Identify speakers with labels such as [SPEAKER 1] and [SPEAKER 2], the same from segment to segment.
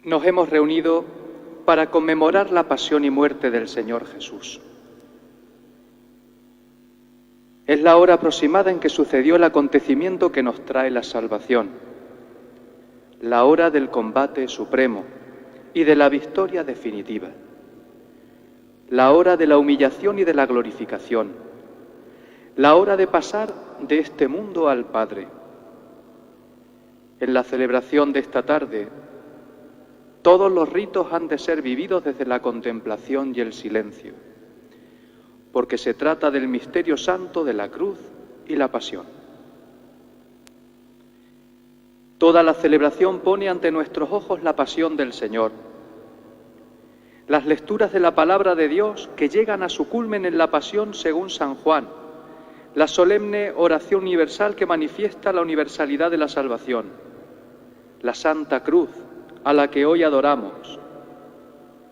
[SPEAKER 1] Nos hemos reunido para conmemorar la pasión y muerte del Señor Jesús. Es la hora aproximada en que sucedió el acontecimiento que nos trae la salvación, la hora del combate supremo y de la victoria definitiva, la hora de la humillación y de la glorificación, la hora de pasar de este mundo al Padre. En la celebración de esta tarde, todos los ritos han de ser vividos desde la contemplación y el silencio, porque se trata del misterio santo de la cruz y la pasión. Toda la celebración pone ante nuestros ojos la pasión del Señor, las lecturas de la palabra de Dios que llegan a su culmen en la pasión según San Juan, la solemne oración universal que manifiesta la universalidad de la salvación, la Santa Cruz, a la que hoy adoramos,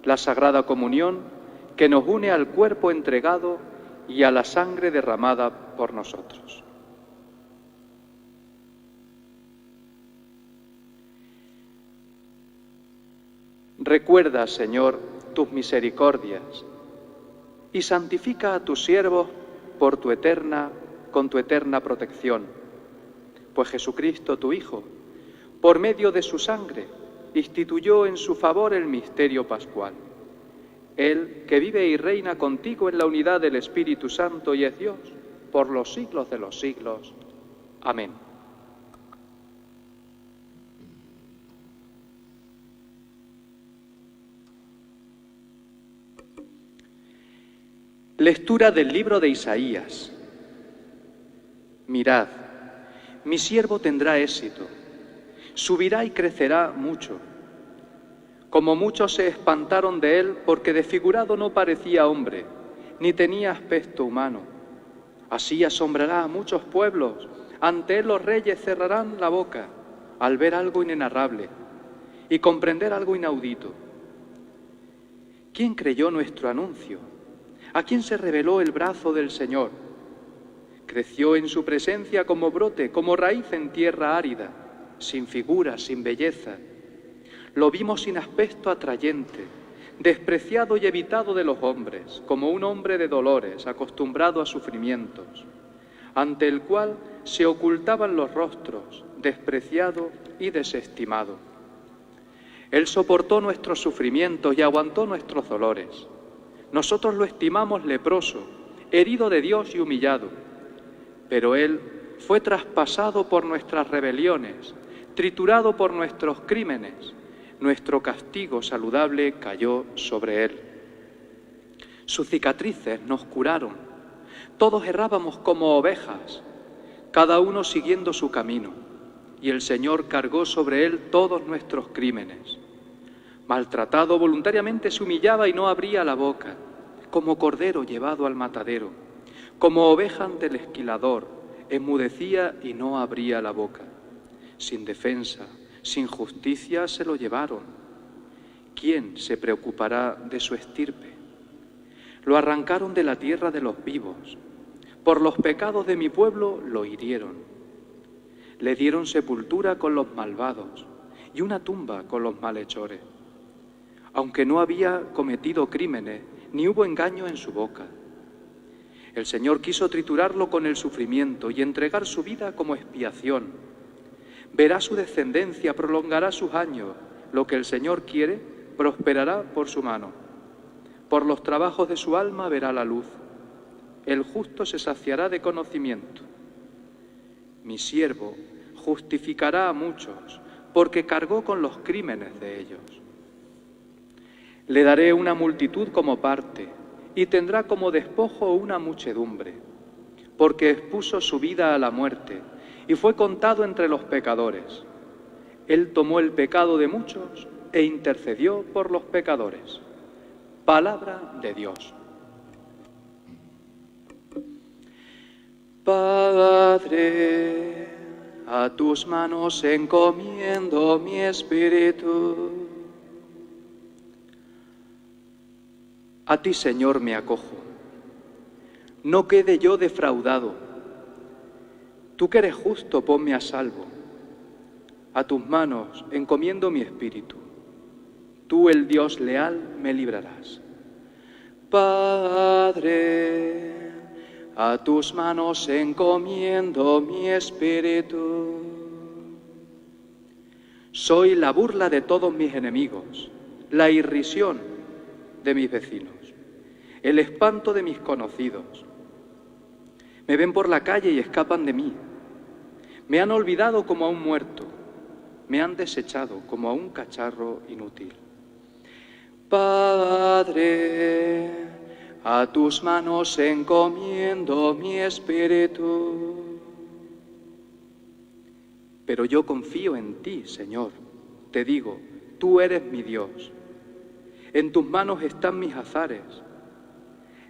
[SPEAKER 1] la Sagrada Comunión que nos une al cuerpo entregado y a la sangre derramada por nosotros. Recuerda, Señor, tus misericordias y santifica a tus siervos con tu eterna protección, pues Jesucristo, tu Hijo, por medio de su sangre, instituyó en su favor el misterio pascual. Él, que vive y reina contigo en la unidad del Espíritu Santo y es Dios, por los siglos de los siglos. Amén. Lectura del libro de Isaías. Mirad, mi siervo tendrá éxito, subirá y crecerá mucho. Como muchos se espantaron de él, porque desfigurado no parecía hombre, ni tenía aspecto humano. Así asombrará a muchos pueblos, ante él los reyes cerrarán la boca, al ver algo inenarrable y comprender algo inaudito. ¿Quién creyó nuestro anuncio? ¿A quién se reveló el brazo del Señor? Creció en su presencia como brote, como raíz en tierra árida, sin figura, sin belleza. Lo vimos sin aspecto atrayente, despreciado y evitado de los hombres, como un hombre de dolores, acostumbrado a sufrimientos, ante el cual se ocultaban los rostros, despreciado y desestimado. Él soportó nuestros sufrimientos y aguantó nuestros dolores. Nosotros lo estimamos leproso, herido de Dios y humillado, pero Él fue traspasado por nuestras rebeliones, triturado por nuestros crímenes. Nuestro castigo saludable cayó sobre Él. Sus cicatrices nos curaron. Todos errábamos como ovejas, cada uno siguiendo su camino, y el Señor cargó sobre Él todos nuestros crímenes. Maltratado, voluntariamente se humillaba y no abría la boca, como cordero llevado al matadero, como oveja ante el esquilador, enmudecía y no abría la boca. Sin defensa, sin justicia se lo llevaron. ¿Quién se preocupará de su estirpe? Lo arrancaron de la tierra de los vivos. Por los pecados de mi pueblo lo hirieron. Le dieron sepultura con los malvados y una tumba con los malhechores. Aunque no había cometido crímenes, ni hubo engaño en su boca. El Señor quiso triturarlo con el sufrimiento y entregar su vida como expiación. Verá su descendencia, prolongará sus años. Lo que el Señor quiere, prosperará por su mano. Por los trabajos de su alma verá la luz. El justo se saciará de conocimiento. Mi siervo justificará a muchos, porque cargó con los crímenes de ellos. Le daré una multitud como parte, y tendrá como despojo una muchedumbre, porque expuso su vida a la muerte, y fue contado entre los pecadores. Él tomó el pecado de muchos e intercedió por los pecadores. Palabra de Dios. Padre, a tus manos encomiendo mi espíritu. A ti, Señor, me acojo. No quede yo defraudado. Tú que eres justo, ponme a salvo. A tus manos encomiendo mi espíritu. tú, el Dios leal, me librarás. Padre, a tus manos encomiendo mi espíritu. Soy la burla de todos mis enemigos, la irrisión de mis vecinos, el espanto de mis conocidos. Me ven por la calle y escapan de mí. Me han olvidado como a un muerto, me han desechado como a un cacharro inútil. Padre, a tus manos encomiendo mi espíritu. Pero yo confío en ti, Señor. Te digo, tú eres mi Dios. En tus manos están mis azares.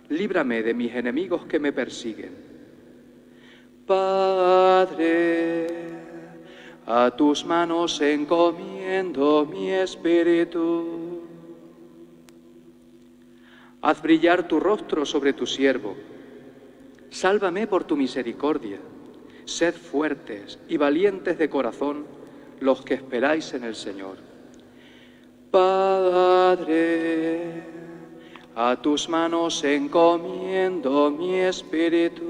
[SPEAKER 1] Líbrame de mis enemigos que me persiguen. Padre, a tus manos encomiendo mi espíritu. Haz brillar tu rostro sobre tu siervo. Sálvame por tu misericordia. Sed fuertes y valientes de corazón los que esperáis en el Señor. Padre, a tus manos encomiendo mi espíritu.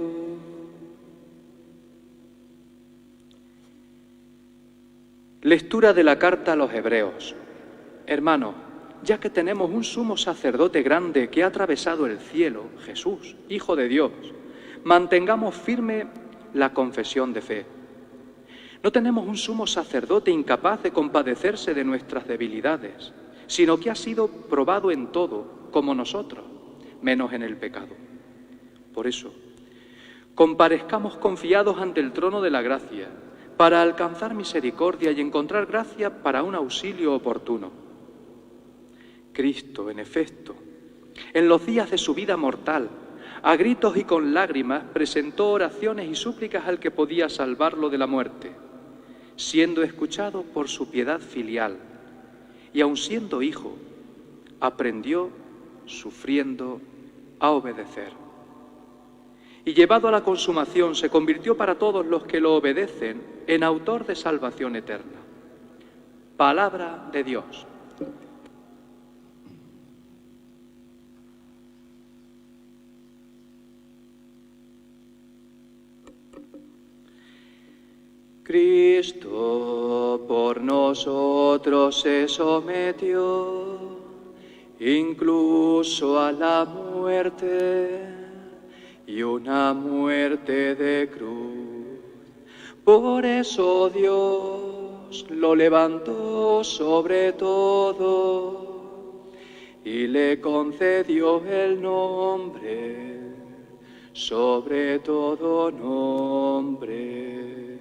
[SPEAKER 1] Lectura de la carta a los Hebreos. Hermanos, ya que tenemos un sumo sacerdote grande que ha atravesado el cielo, Jesús, Hijo de Dios, mantengamos firme la confesión de fe. No tenemos un sumo sacerdote incapaz de compadecerse de nuestras debilidades, sino que ha sido probado en todo, como nosotros, menos en el pecado. Por eso, comparezcamos confiados ante el trono de la gracia, para alcanzar misericordia y encontrar gracia para un auxilio oportuno. Cristo, en efecto, en los días de su vida mortal, a gritos y con lágrimas, presentó oraciones y súplicas al que podía salvarlo de la muerte, siendo escuchado por su piedad filial, y aun siendo hijo, aprendió, sufriendo, a obedecer. Y llevado a la consumación, se convirtió para todos los que lo obedecen en autor de salvación eterna. Palabra de Dios. Cristo por nosotros se sometió, incluso a la muerte, y una muerte de cruz. Por eso Dios lo levantó sobre todo y le concedió el nombre sobre todo nombre.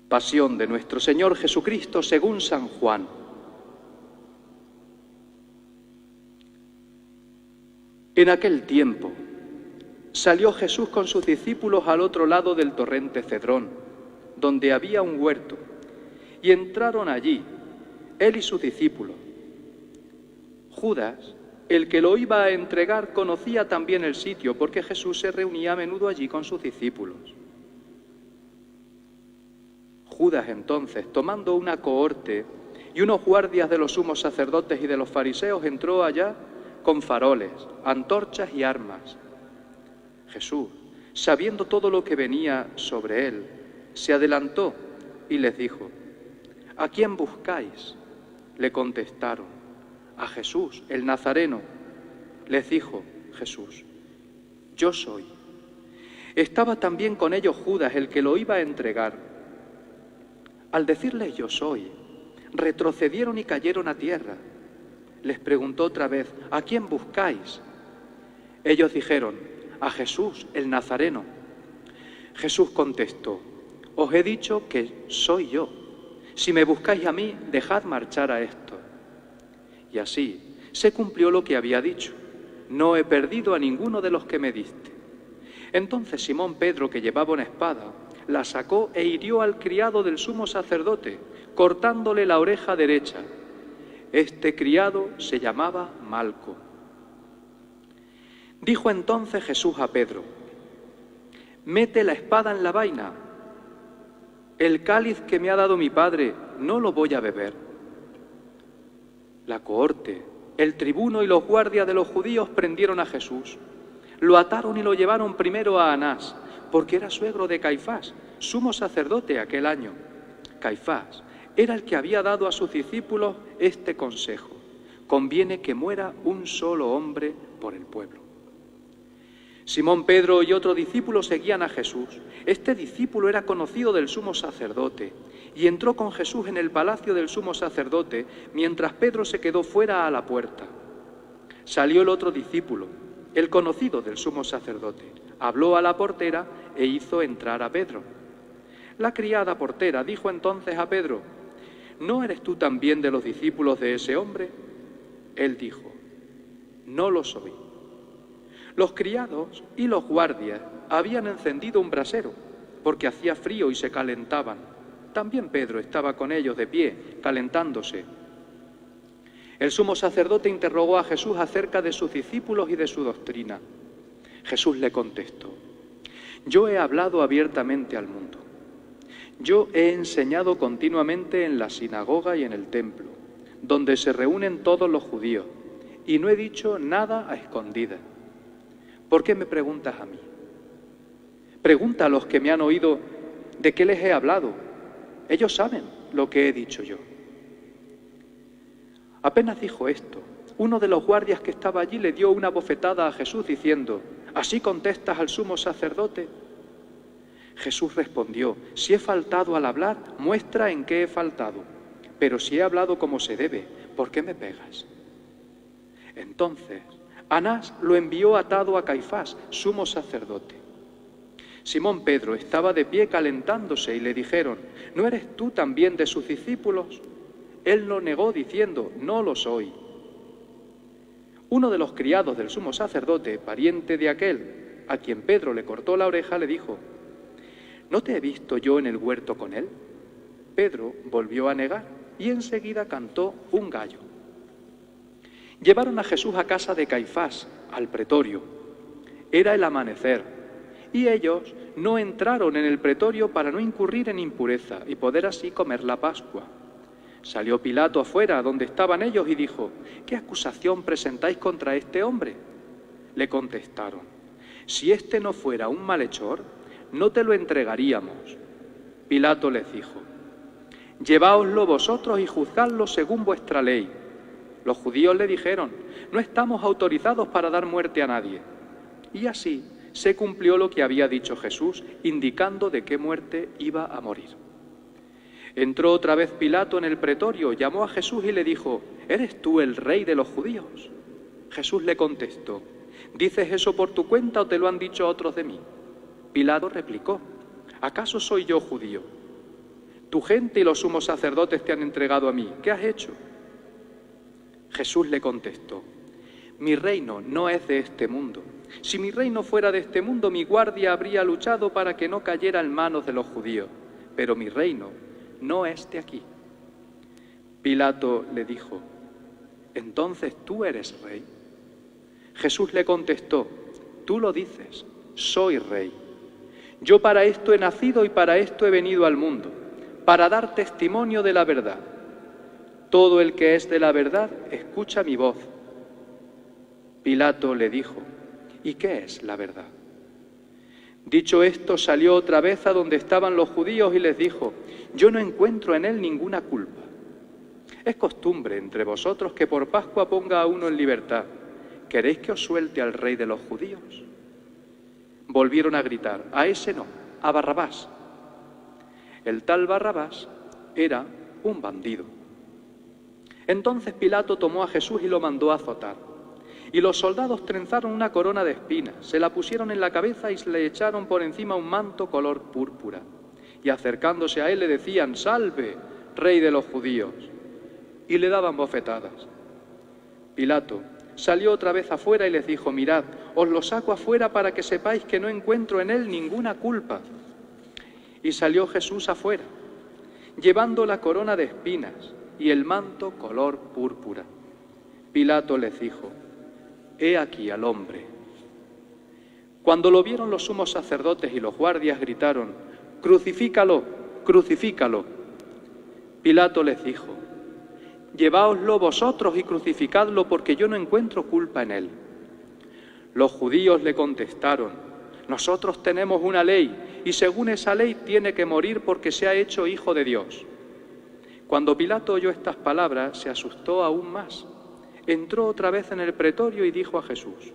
[SPEAKER 1] Pasión de nuestro Señor Jesucristo según San Juan. En aquel tiempo salió Jesús con sus discípulos al otro lado del torrente Cedrón, donde había un huerto, y entraron allí, él y sus discípulos. Judas, el que lo iba a entregar, conocía también el sitio, porque Jesús se reunía a menudo allí con sus discípulos. Judas entonces, tomando una cohorte y unos guardias de los sumos sacerdotes y de los fariseos, entró allá con faroles, antorchas y armas. Jesús, sabiendo todo lo que venía sobre él, se adelantó y les dijo: ¿A quién buscáis? Le contestaron: a Jesús, el Nazareno. Les dijo Jesús: yo soy. Estaba también con ellos Judas, el que lo iba a entregar. Al decirles yo soy, retrocedieron y cayeron a tierra. Les preguntó otra vez: ¿a quién buscáis? Ellos dijeron: a Jesús, el Nazareno. Jesús contestó: os he dicho que soy yo. Si me buscáis a mí, dejad marchar a estos. Y así se cumplió lo que había dicho: no he perdido a ninguno de los que me diste. Entonces Simón Pedro, que llevaba una espada, la sacó e hirió al criado del sumo sacerdote, cortándole la oreja derecha. Este criado se llamaba Malco. Dijo entonces Jesús a Pedro: mete la espada en la vaina. El cáliz que me ha dado mi Padre, no lo voy a beber. La cohorte, el tribuno y los guardias de los judíos prendieron a Jesús. Lo ataron y lo llevaron primero a Anás, porque era suegro de Caifás, sumo sacerdote aquel año. Caifás era el que había dado a sus discípulos este consejo: conviene que muera un solo hombre por el pueblo. Simón Pedro y otro discípulo seguían a Jesús. Este discípulo era conocido del sumo sacerdote y entró con Jesús en el palacio del sumo sacerdote mientras Pedro se quedó fuera a la puerta. Salió el otro discípulo, el conocido del sumo sacerdote, habló a la portera e hizo entrar a Pedro. La criada portera dijo entonces a Pedro: ¿no eres tú también de los discípulos de ese hombre? Él dijo: no lo soy. Los criados y los guardias habían encendido un brasero, porque hacía frío y se calentaban. También Pedro estaba con ellos de pie, calentándose. El sumo sacerdote interrogó a Jesús acerca de sus discípulos y de su doctrina. Jesús le contestó: yo he hablado abiertamente al mundo. Yo he enseñado continuamente en la sinagoga y en el templo, donde se reúnen todos los judíos, y no he dicho nada a escondidas. ¿Por qué me preguntas a mí? Pregunta a los que me han oído de qué les he hablado. Ellos saben lo que he dicho yo. Apenas dijo esto, uno de los guardias que estaba allí le dio una bofetada a Jesús diciendo: ¿así contestas al sumo sacerdote? Jesús respondió: si he faltado al hablar, muestra en qué he faltado. Pero si he hablado como se debe, ¿por qué me pegas? Entonces Anás lo envió atado a Caifás, sumo sacerdote. Simón Pedro estaba de pie calentándose y le dijeron: ¿no eres tú también de sus discípulos? Él lo negó diciendo: no lo soy. Uno de los criados del sumo sacerdote, pariente de aquel a quien Pedro le cortó la oreja, le dijo: ¿no te he visto yo en el huerto con él? Pedro volvió a negar y enseguida cantó un gallo. Llevaron a Jesús a casa de Caifás, al pretorio. Era el amanecer, y ellos no entraron en el pretorio para no incurrir en impureza y poder así comer la Pascua. Salió Pilato afuera, donde estaban ellos, y dijo: ¿qué acusación presentáis contra este hombre? Le contestaron: si este no fuera un malhechor, no te lo entregaríamos. Pilato les dijo: lleváoslo vosotros y juzgadlo según vuestra ley. Los judíos le dijeron: no estamos autorizados para dar muerte a nadie. Y así se cumplió lo que había dicho Jesús, indicando de qué muerte iba a morir. Entró otra vez Pilato en el pretorio, llamó a Jesús y le dijo: ¿eres tú el rey de los judíos? Jesús le contestó: ¿dices eso por tu cuenta o te lo han dicho otros de mí? Pilato replicó: ¿acaso soy yo judío? Tu gente y los sumos sacerdotes te han entregado a mí. ¿Qué has hecho? Jesús le contestó: mi reino no es de este mundo. Si mi reino fuera de este mundo, mi guardia habría luchado para que no cayera en manos de los judíos. Pero mi reino no es de aquí. Pilato le dijo: ¿entonces tú eres rey? Jesús le contestó: tú lo dices, soy rey. Yo para esto he nacido y para esto he venido al mundo, para dar testimonio de la verdad. Todo el que es de la verdad escucha mi voz. Pilato le dijo: ¿y qué es la verdad? Dicho esto, salió otra vez a donde estaban los judíos y les dijo: yo no encuentro en él ninguna culpa. Es costumbre entre vosotros que por Pascua ponga a uno en libertad. ¿Queréis que os suelte al rey de los judíos? Volvieron a gritar: a ese no, a Barrabás. El tal Barrabás era un bandido. Entonces Pilato tomó a Jesús y lo mandó a azotar. Y los soldados trenzaron una corona de espinas, se la pusieron en la cabeza y le echaron por encima un manto color púrpura. Y acercándose a él le decían: «Salve, rey de los judíos». Y le daban bofetadas. Pilato salió otra vez afuera y les dijo: «Mirad, os lo saco afuera para que sepáis que no encuentro en él ninguna culpa». Y salió Jesús afuera, llevando la corona de espinas y el manto color púrpura. Pilato les dijo: «He aquí al hombre». Cuando lo vieron los sumos sacerdotes y los guardias gritaron: «¡Crucifícalo, crucifícalo!». Pilato les dijo: lleváoslo vosotros y crucificadlo, porque yo no encuentro culpa en él. Los judíos le contestaron: nosotros tenemos una ley, y según esa ley tiene que morir porque se ha hecho hijo de Dios. Cuando Pilato oyó estas palabras, se asustó aún más. Entró otra vez en el pretorio y dijo a Jesús: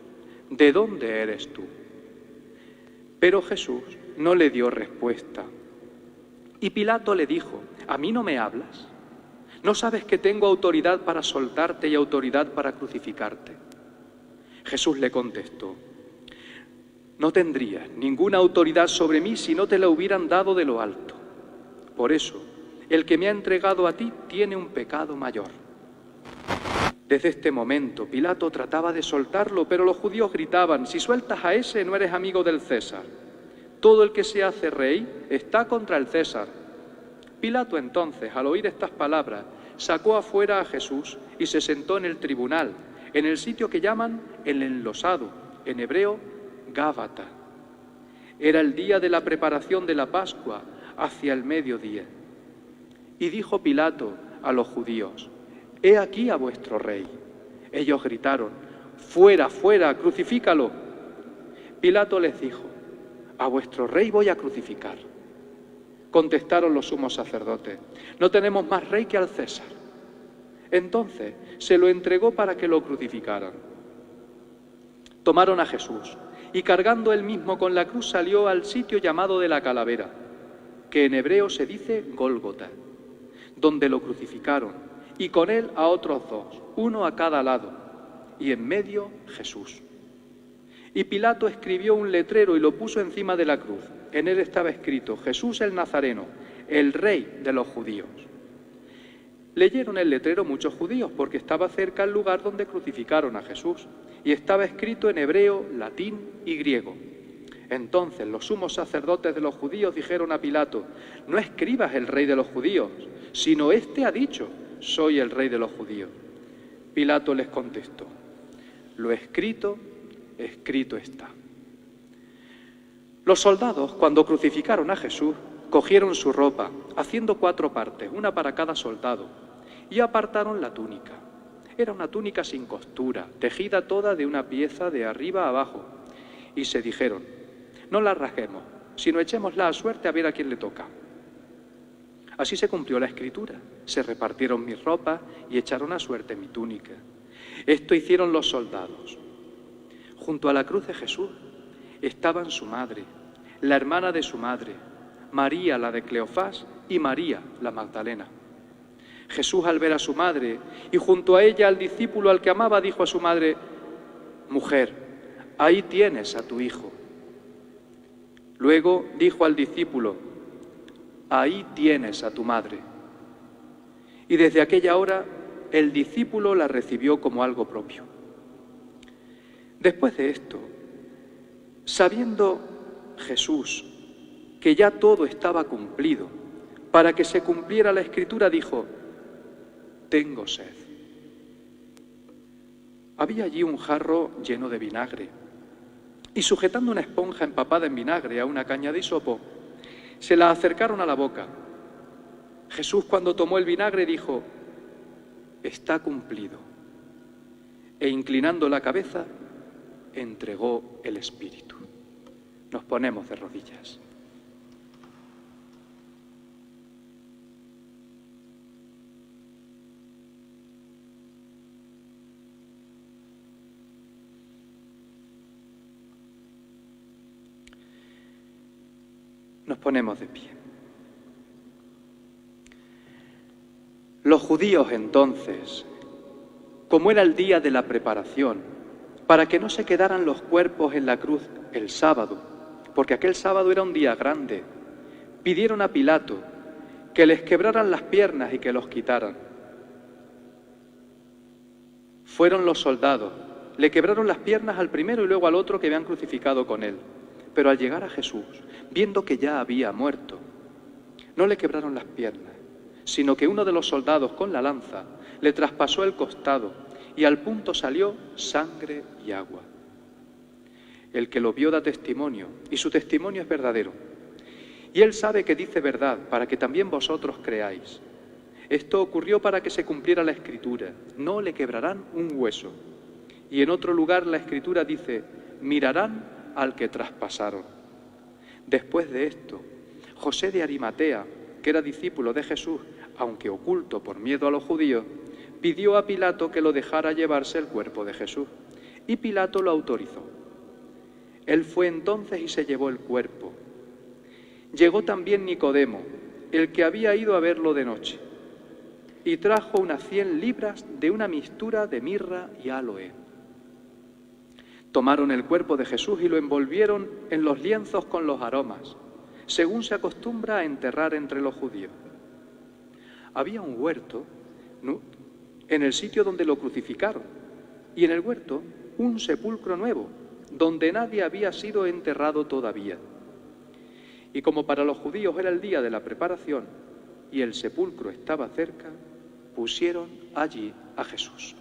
[SPEAKER 1] ¿de dónde eres tú? Pero Jesús no le dio respuesta. Y Pilato le dijo: ¿a mí no me hablas? ¿No sabes que tengo autoridad para soltarte y autoridad para crucificarte? Jesús le contestó: no tendrías ninguna autoridad sobre mí si no te la hubieran dado de lo alto. Por eso, el que me ha entregado a ti tiene un pecado mayor. Desde este momento, Pilato trataba de soltarlo, pero los judíos gritaban: si sueltas a ese, no eres amigo del César. Todo el que se hace rey está contra el César. Pilato entonces, al oír estas palabras, sacó afuera a Jesús y se sentó en el tribunal, en el sitio que llaman el enlosado, en hebreo, Gábata. Era el día de la preparación de la Pascua, hacia el mediodía. Y dijo Pilato a los judíos: «He aquí a vuestro rey». Ellos gritaron: «¡Fuera, fuera, crucifícalo!». Pilato les dijo: «A vuestro rey voy a crucificar». Contestaron los sumos sacerdotes: «No tenemos más rey que al César». Entonces se lo entregó para que lo crucificaran. Tomaron a Jesús y, cargando él mismo con la cruz, salió al sitio llamado de la Calavera, que en hebreo se dice Gólgota, donde lo crucificaron, y con él a otros dos, uno a cada lado, y en medio Jesús. Y Pilato escribió un letrero y lo puso encima de la cruz. En él estaba escrito: Jesús el Nazareno, el Rey de los judíos. Leyeron el letrero muchos judíos, porque estaba cerca el lugar donde crucificaron a Jesús, y estaba escrito en hebreo, latín y griego. Entonces los sumos sacerdotes de los judíos dijeron a Pilato: «No escribas el Rey de los judíos, sino éste ha dicho: soy el Rey de los judíos». Pilato les contestó: «Lo escrito, escrito está». Los soldados, cuando crucificaron a Jesús, cogieron su ropa, haciendo 4 partes, una para cada soldado, y apartaron la túnica. Era una túnica sin costura, tejida toda de una pieza de arriba a abajo, y se dijeron: «No la rasguemos, sino echémosla a suerte a ver a quién le toca». Así se cumplió la escritura: se repartieron mis ropas y echaron a suerte mi túnica. Esto hicieron los soldados. Junto a la cruz de Jesús estaban su madre, la hermana de su madre, María la de Cleofás y María la Magdalena. Jesús, al ver a su madre y junto a ella al discípulo al que amaba, dijo a su madre: «Mujer, ahí tienes a tu hijo». Luego dijo al discípulo: «Ahí tienes a tu madre». Y desde aquella hora el discípulo la recibió como algo propio. Después de esto, sabiendo Jesús que ya todo estaba cumplido, para que se cumpliera la Escritura, dijo: «Tengo sed». Había allí un jarro lleno de vinagre, y sujetando una esponja empapada en vinagre a una caña de hisopo, se la acercaron a la boca. Jesús, cuando tomó el vinagre, dijo: «Está cumplido». E inclinando la cabeza, entregó el Espíritu. Nos ponemos de rodillas. Nos ponemos de pie. Los judíos entonces, como era el día de la preparación, para que no se quedaran los cuerpos en la cruz el sábado, porque aquel sábado era un día grande, pidieron a Pilato que les quebraran las piernas y que los quitaran. Fueron los soldados, le quebraron las piernas al primero y luego al otro que habían crucificado con él. Pero al llegar a Jesús, viendo que ya había muerto, no le quebraron las piernas, sino que uno de los soldados con la lanza le traspasó el costado y al punto salió sangre y agua. El que lo vio da testimonio, y su testimonio es verdadero. Y él sabe que dice verdad, para que también vosotros creáis. Esto ocurrió para que se cumpliera la Escritura: no le quebrarán un hueso. Y en otro lugar la Escritura dice: mirarán al que traspasaron. Después de esto, José de Arimatea, que era discípulo de Jesús, aunque oculto por miedo a los judíos, pidió a Pilato que lo dejara llevarse el cuerpo de Jesús, y Pilato lo autorizó. Él fue entonces y se llevó el cuerpo. Llegó también Nicodemo, el que había ido a verlo de noche, y trajo unas 100 libras de una mixtura de mirra y áloe. Tomaron el cuerpo de Jesús y lo envolvieron en los lienzos con los aromas, según se acostumbra a enterrar entre los judíos. Había un huerto, ¿no?, en el sitio donde lo crucificaron, y en el huerto un sepulcro nuevo, donde nadie había sido enterrado todavía. Y como para los judíos era el día de la preparación y el sepulcro estaba cerca, pusieron allí a Jesús.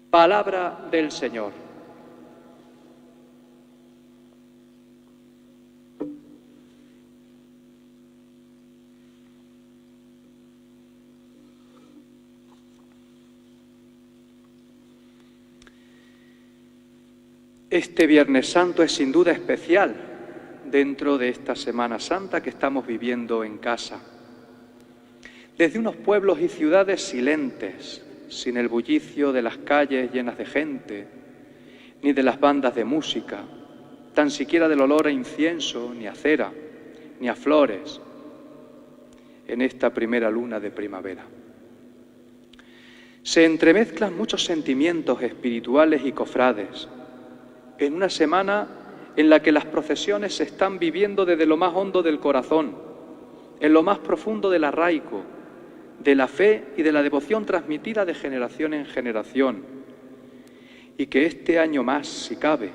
[SPEAKER 1] Palabra del Señor. Este Viernes Santo es sin duda especial dentro de esta Semana Santa que estamos viviendo en casa. Desde unos pueblos y ciudades silentes, sin el bullicio de las calles llenas de gente, ni de las bandas de música, tan siquiera del olor a incienso, ni a cera, ni a flores, en esta primera luna de primavera. Se entremezclan muchos sentimientos espirituales y cofrades, en una semana en la que las procesiones se están viviendo desde lo más hondo del corazón, en lo más profundo del arraigo, de la fe y de la devoción transmitida de generación en generación, y que este año más, si cabe,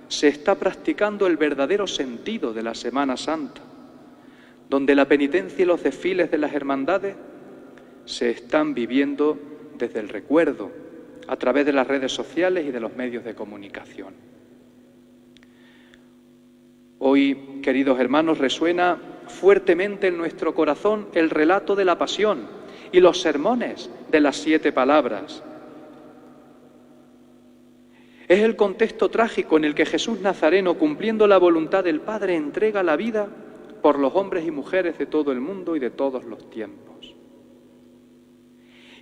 [SPEAKER 1] se está practicando el verdadero sentido de la Semana Santa, donde la penitencia y los desfiles de las hermandades se están viviendo desde el recuerdo, a través de las redes sociales y de los medios de comunicación. Hoy, queridos hermanos, resuena fuertemente en nuestro corazón el relato de la Pasión y los sermones de las 7 palabras. Es el contexto trágico en el que Jesús Nazareno, cumpliendo la voluntad del Padre, entrega la vida por los hombres y mujeres de todo el mundo y de todos los tiempos.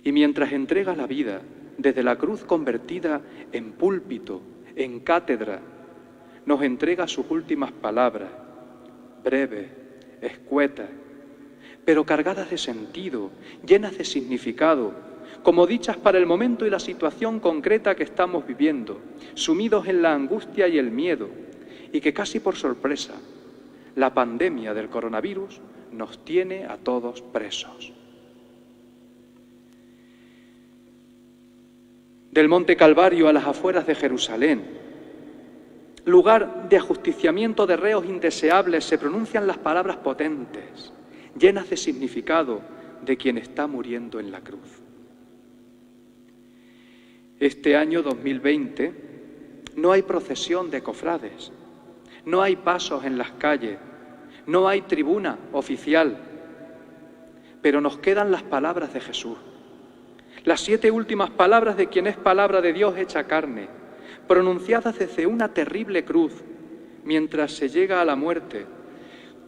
[SPEAKER 1] Y mientras entrega la vida, desde la cruz convertida en púlpito, en cátedra, nos entrega sus últimas palabras, breves, escuetas, pero cargadas de sentido, llenas de significado, como dichas para el momento y la situación concreta que estamos viviendo, sumidos en la angustia y el miedo, y que casi por sorpresa, la pandemia del coronavirus nos tiene a todos presos. Del Monte Calvario a las afueras de Jerusalén, lugar de ajusticiamiento de reos indeseables, se pronuncian las palabras potentes, llenas de significado, de quien está muriendo en la cruz. Este año 2020 no hay procesión de cofrades, no hay pasos en las calles, no hay tribuna oficial, pero nos quedan las palabras de Jesús, las 7 últimas palabras de quien es palabra de Dios hecha carne, pronunciadas desde una terrible cruz, mientras se llega a la muerte,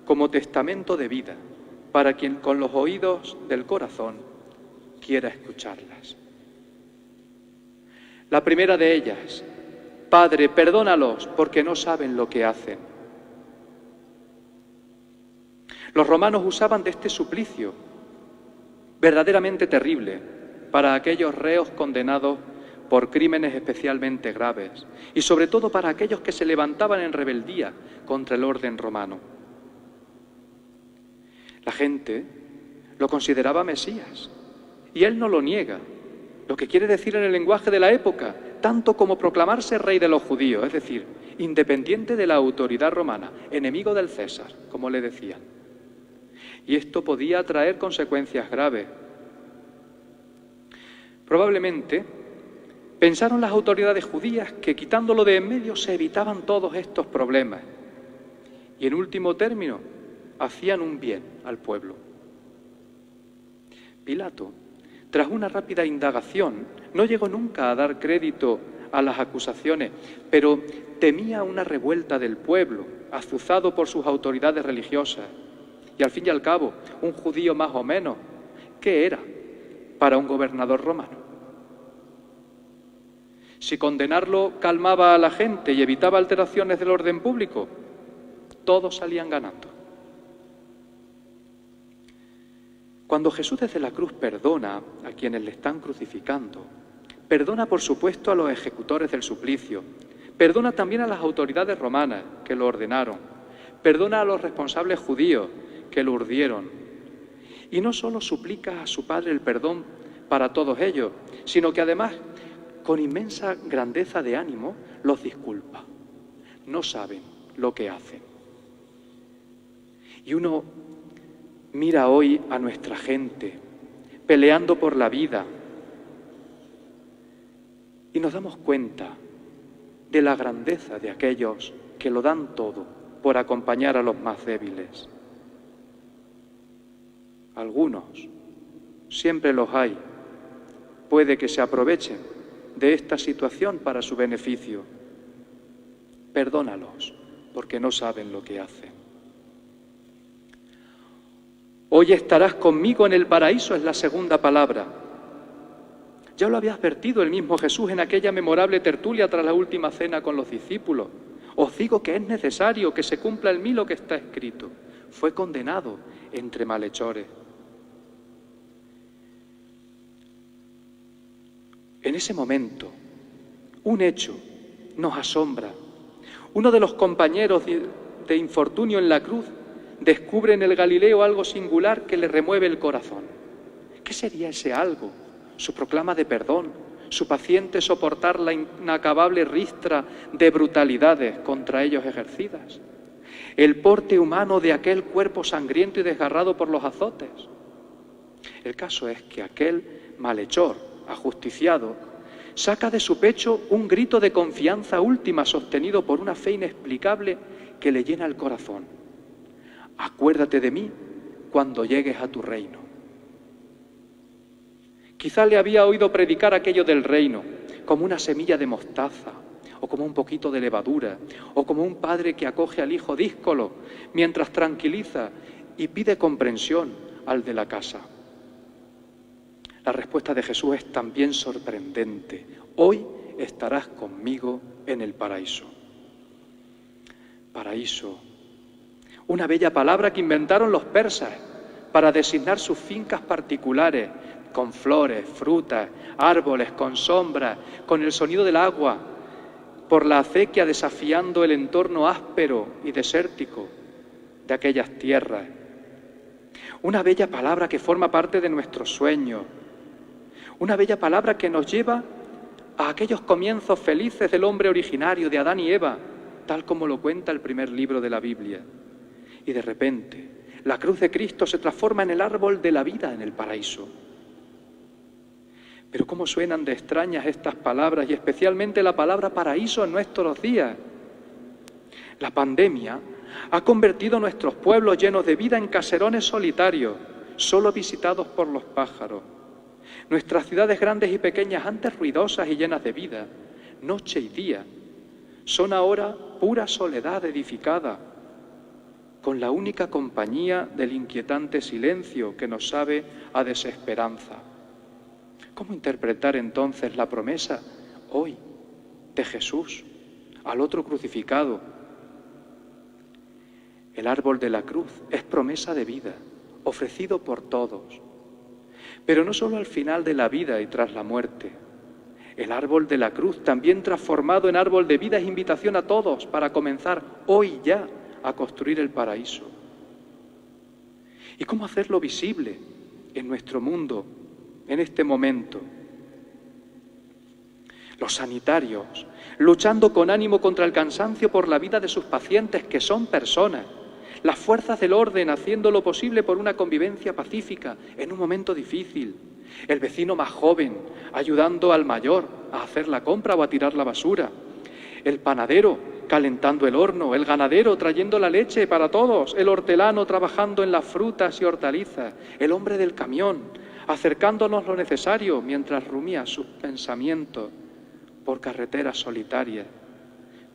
[SPEAKER 1] como testamento de vida, para quien con los oídos del corazón quiera escucharlas. La primera de ellas: Padre, perdónalos porque no saben lo que hacen. Los romanos usaban de este suplicio, verdaderamente terrible, para aquellos reos condenados por crímenes especialmente graves, y sobre todo para aquellos que se levantaban en rebeldía contra el orden romano. La gente lo consideraba Mesías, y él no lo niega, lo que quiere decir en el lenguaje de la época, tanto como proclamarse rey de los judíos, es decir, independiente de la autoridad romana, enemigo del César, como le decían. Y esto podía traer consecuencias graves. Probablemente pensaron las autoridades judías que quitándolo de en medio se evitaban todos estos problemas. Y en último término, hacían un bien al pueblo. Pilato, tras una rápida indagación, no llegó nunca a dar crédito a las acusaciones, pero temía una revuelta del pueblo, azuzado por sus autoridades religiosas. Y al fin y al cabo, un judío más o menos, ¿qué era para un gobernador romano? Si condenarlo calmaba a la gente y evitaba alteraciones del orden público, todos salían ganando. Cuando Jesús desde la cruz perdona a quienes le están crucificando, perdona por supuesto a los ejecutores del suplicio, perdona también a las autoridades romanas que lo ordenaron, perdona a los responsables judíos que lo urdieron. Y no solo suplica a su Padre el perdón para todos ellos, sino que además, con inmensa grandeza de ánimo, los disculpa. No saben lo que hacen. Y uno mira hoy a nuestra gente peleando por la vida y nos damos cuenta de la grandeza de aquellos que lo dan todo por acompañar a los más débiles. Algunos, siempre los hay, puede que se aprovechen de esta situación para su beneficio. Perdónalos, porque no saben lo que hacen. Hoy estarás conmigo en el paraíso es la segunda palabra. Ya lo había advertido el mismo Jesús en aquella memorable tertulia tras la última cena con los discípulos. Os digo que es necesario que se cumpla en mí lo que está escrito. Fue condenado entre malhechores. En ese momento, un hecho nos asombra. Uno de los compañeros de infortunio en la cruz descubre en el Galileo algo singular que le remueve el corazón. ¿Qué sería ese algo? Su proclama de perdón, su paciente soportar la inacabable ristra de brutalidades contra ellos ejercidas, el porte humano de aquel cuerpo sangriento y desgarrado por los azotes. El caso es que aquel malhechor, ajusticiado, saca de su pecho un grito de confianza última sostenido por una fe inexplicable que le llena el corazón. Acuérdate de mí cuando llegues a tu reino. Quizá le había oído predicar aquello del reino como una semilla de mostaza, o como un poquito de levadura, o como un padre que acoge al hijo díscolo mientras tranquiliza y pide comprensión al de la casa. La respuesta de Jesús es también sorprendente. Hoy estarás conmigo en el paraíso. Paraíso. Una bella palabra que inventaron los persas para designar sus fincas particulares, con flores, frutas, árboles, con sombra, con el sonido del agua, por la acequia desafiando el entorno áspero y desértico de aquellas tierras. Una bella palabra que forma parte de nuestros sueños. Una bella palabra que nos lleva a aquellos comienzos felices del hombre originario, de Adán y Eva, tal como lo cuenta el primer libro de la Biblia. Y de repente, la cruz de Cristo se transforma en el árbol de la vida en el paraíso. Pero cómo suenan de extrañas estas palabras, y especialmente la palabra paraíso en nuestros días. La pandemia ha convertido nuestros pueblos llenos de vida en caserones solitarios, solo visitados por los pájaros. Nuestras ciudades grandes y pequeñas, antes ruidosas y llenas de vida, noche y día, son ahora pura soledad edificada, con la única compañía del inquietante silencio que nos sabe a desesperanza. ¿Cómo interpretar entonces la promesa hoy de Jesús al otro crucificado? El árbol de la cruz es promesa de vida, ofrecido por todos, pero no solo al final de la vida y tras la muerte. El árbol de la cruz, también transformado en árbol de vida, es invitación a todos para comenzar hoy ya a construir el paraíso. ¿Y cómo hacerlo visible en nuestro mundo, en este momento? Los sanitarios, luchando con ánimo contra el cansancio por la vida de sus pacientes, que son personas. Las fuerzas del orden haciendo lo posible por una convivencia pacífica en un momento difícil. El vecino más joven ayudando al mayor a hacer la compra o a tirar la basura. El panadero calentando el horno, el ganadero trayendo la leche para todos, el hortelano trabajando en las frutas y hortalizas, el hombre del camión acercándonos lo necesario mientras rumía sus pensamientos por carreteras solitarias.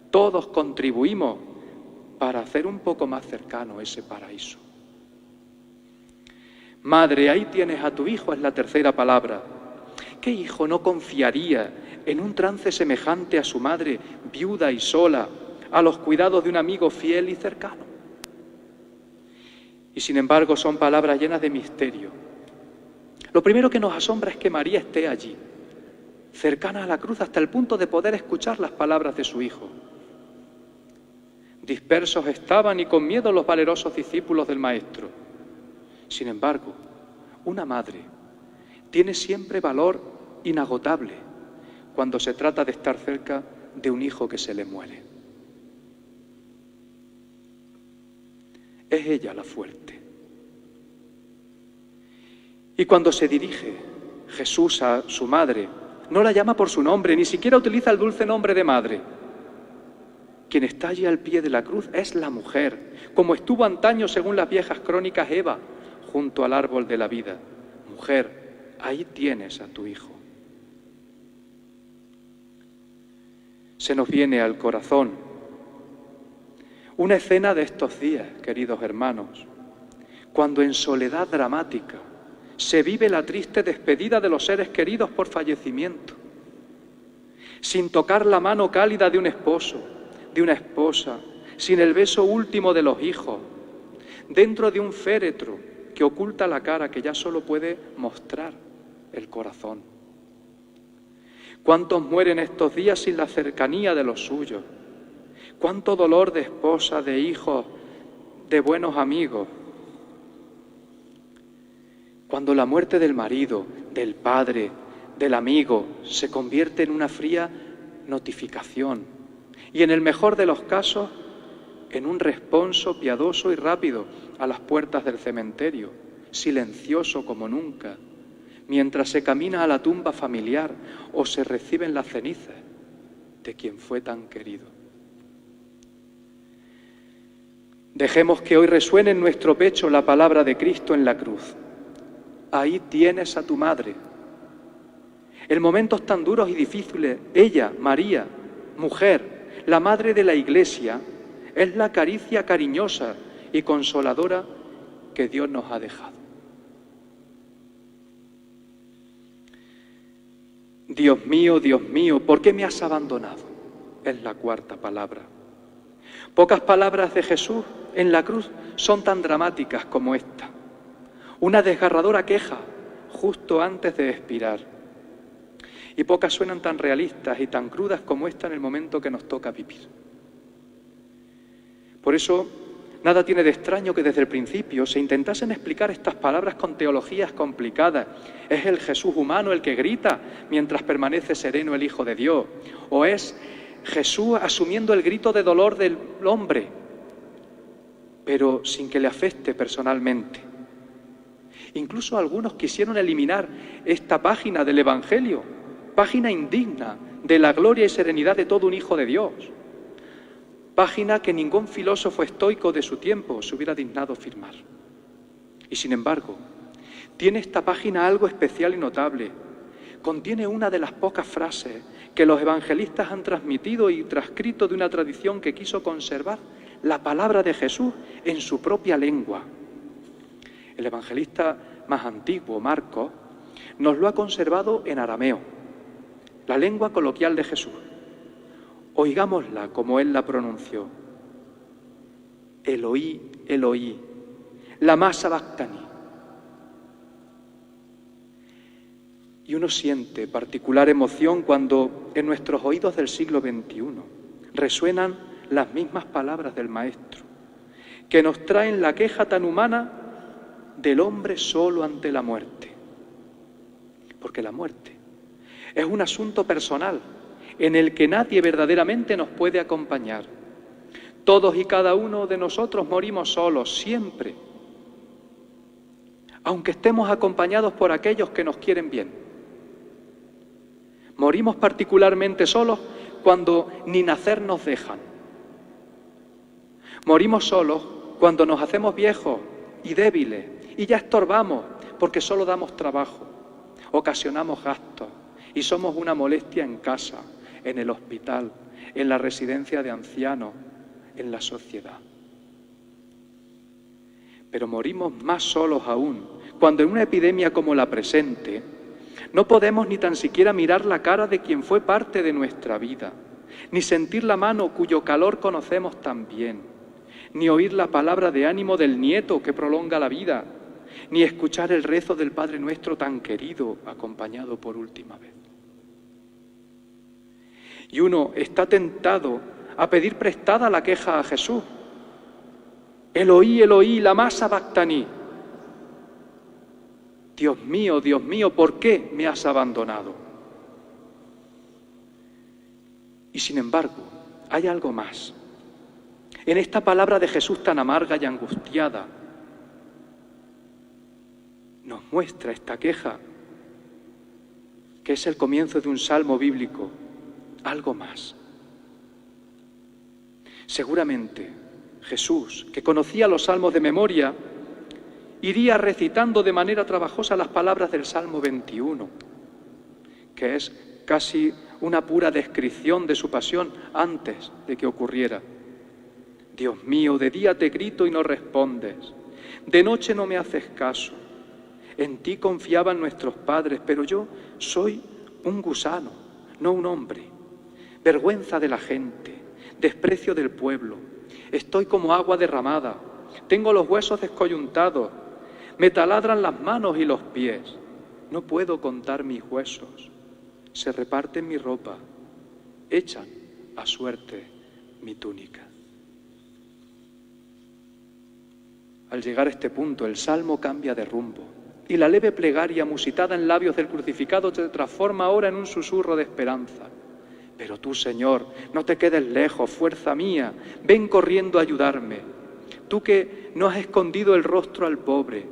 [SPEAKER 1] Todos contribuimos para hacer un poco más cercano ese paraíso. Madre, ahí tienes a tu hijo, es la tercera palabra. ¿Qué hijo no confiaría en un trance semejante a su madre, viuda y sola, a los cuidados de un amigo fiel y cercano? Y sin embargo son palabras llenas de misterio. Lo primero que nos asombra es que María esté allí, cercana a la cruz hasta el punto de poder escuchar las palabras de su hijo. Dispersos estaban y con miedo los valerosos discípulos del Maestro. Sin embargo, una madre tiene siempre valor inagotable cuando se trata de estar cerca de un hijo que se le muere. Es ella la fuerte. Y cuando se dirige Jesús a su madre, no la llama por su nombre, ni siquiera utiliza el dulce nombre de madre. Quien está allí al pie de la cruz es la mujer, como estuvo antaño, según las viejas crónicas, Eva, junto al árbol de la vida. Mujer, ahí tienes a tu hijo. Se nos viene al corazón una escena de estos días, queridos hermanos, cuando en soledad dramática se vive la triste despedida de los seres queridos por fallecimiento, sin tocar la mano cálida de un esposo, de una esposa, sin el beso último de los hijos, dentro de un féretro que oculta la cara, que ya solo puede mostrar el corazón. ¿Cuántos mueren estos días sin la cercanía de los suyos? ¿Cuánto dolor de esposa, de hijos, de buenos amigos? Cuando la muerte del marido, del padre, del amigo se convierte en una fría notificación y en el mejor de los casos en un responso piadoso y rápido a las puertas del cementerio, silencioso como nunca, mientras se camina a la tumba familiar o se reciben las cenizas de quien fue tan querido. Dejemos que hoy resuene en nuestro pecho la palabra de Cristo en la cruz. Ahí tienes a tu madre. En momentos tan duros y difíciles, ella, María, mujer, la madre de la Iglesia, es la caricia cariñosa y consoladora que Dios nos ha dejado. Dios mío, ¿por qué me has abandonado? Es la cuarta palabra. Pocas palabras de Jesús en la cruz son tan dramáticas como esta. Una desgarradora queja justo antes de expirar. Y pocas suenan tan realistas y tan crudas como esta en el momento que nos toca vivir. Por eso, nada tiene de extraño que desde el principio se intentasen explicar estas palabras con teologías complicadas. ¿Es el Jesús humano el que grita mientras permanece sereno el Hijo de Dios? ¿O es Jesús asumiendo el grito de dolor del hombre, pero sin que le afecte personalmente? Incluso algunos quisieron eliminar esta página del Evangelio, página indigna de la gloria y serenidad de todo un Hijo de Dios, página que ningún filósofo estoico de su tiempo se hubiera dignado firmar. Y sin embargo, tiene esta página algo especial y notable. Contiene una de las pocas frases que los evangelistas han transmitido y transcrito de una tradición que quiso conservar la palabra de Jesús en su propia lengua. El evangelista más antiguo, Marcos, nos lo ha conservado en arameo, la lengua coloquial de Jesús. Oigámosla como él la pronunció. Eloí, Eloí, lama sabactani. Y uno siente particular emoción cuando en nuestros oídos del siglo XXI resuenan las mismas palabras del Maestro, que nos traen la queja tan humana del hombre solo ante la muerte. Porque la muerte es un asunto personal en el que nadie verdaderamente nos puede acompañar. Todos y cada uno de nosotros morimos solos, siempre, aunque estemos acompañados por aquellos que nos quieren bien. Morimos particularmente solos cuando ni nacer nos dejan, Morimos solos cuando nos hacemos viejos y débiles y ya estorbamos porque solo damos trabajo, ocasionamos gastos y somos una molestia en casa, en el hospital, en la residencia de ancianos, en la sociedad. Pero morimos más solos aún cuando en una epidemia como la presente no podemos ni tan siquiera mirar la cara de quien fue parte de nuestra vida, ni sentir la mano cuyo calor conocemos tan bien, ni oír la palabra de ánimo del nieto que prolonga la vida, ni escuchar el rezo del Padre Nuestro tan querido, acompañado por última vez. Y uno está tentado a pedir prestada la queja a Jesús. Eloí, Eloí, lama sabactaní. Dios mío, ¿por qué me has abandonado? Y sin embargo, hay algo más. En esta palabra de Jesús tan amarga y angustiada, nos muestra esta queja, que es el comienzo de un salmo bíblico, algo más. Seguramente Jesús, que conocía los salmos de memoria, iría recitando de manera trabajosa las palabras del Salmo 21, que es casi una pura descripción de su pasión antes de que ocurriera. Dios mío, de día te grito y no respondes, de noche no me haces caso. En ti confiaban nuestros padres, pero yo soy un gusano, no un hombre. Vergüenza de la gente, desprecio del pueblo. Estoy como agua derramada, tengo los huesos descoyuntados, me taladran las manos y los pies. No puedo contar mis huesos, se reparten mi ropa, echan a suerte mi túnica. Al llegar a este punto, el salmo cambia de rumbo y la leve plegaria musitada en labios del crucificado se transforma ahora en un susurro de esperanza. Pero tú, Señor, no te quedes lejos, fuerza mía, ven corriendo a ayudarme. Tú que no has escondido el rostro al pobre,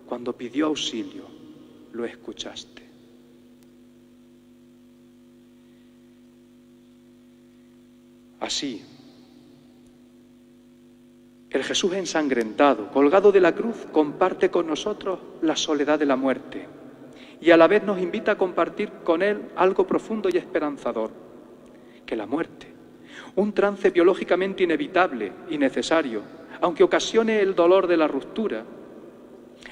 [SPEAKER 1] cuando pidió auxilio, lo escuchaste. Así, el Jesús ensangrentado, colgado de la cruz, comparte con nosotros la soledad de la muerte y a la vez nos invita a compartir con Él algo profundo y esperanzador, que la muerte, un trance biológicamente inevitable y necesario, aunque ocasione el dolor de la ruptura,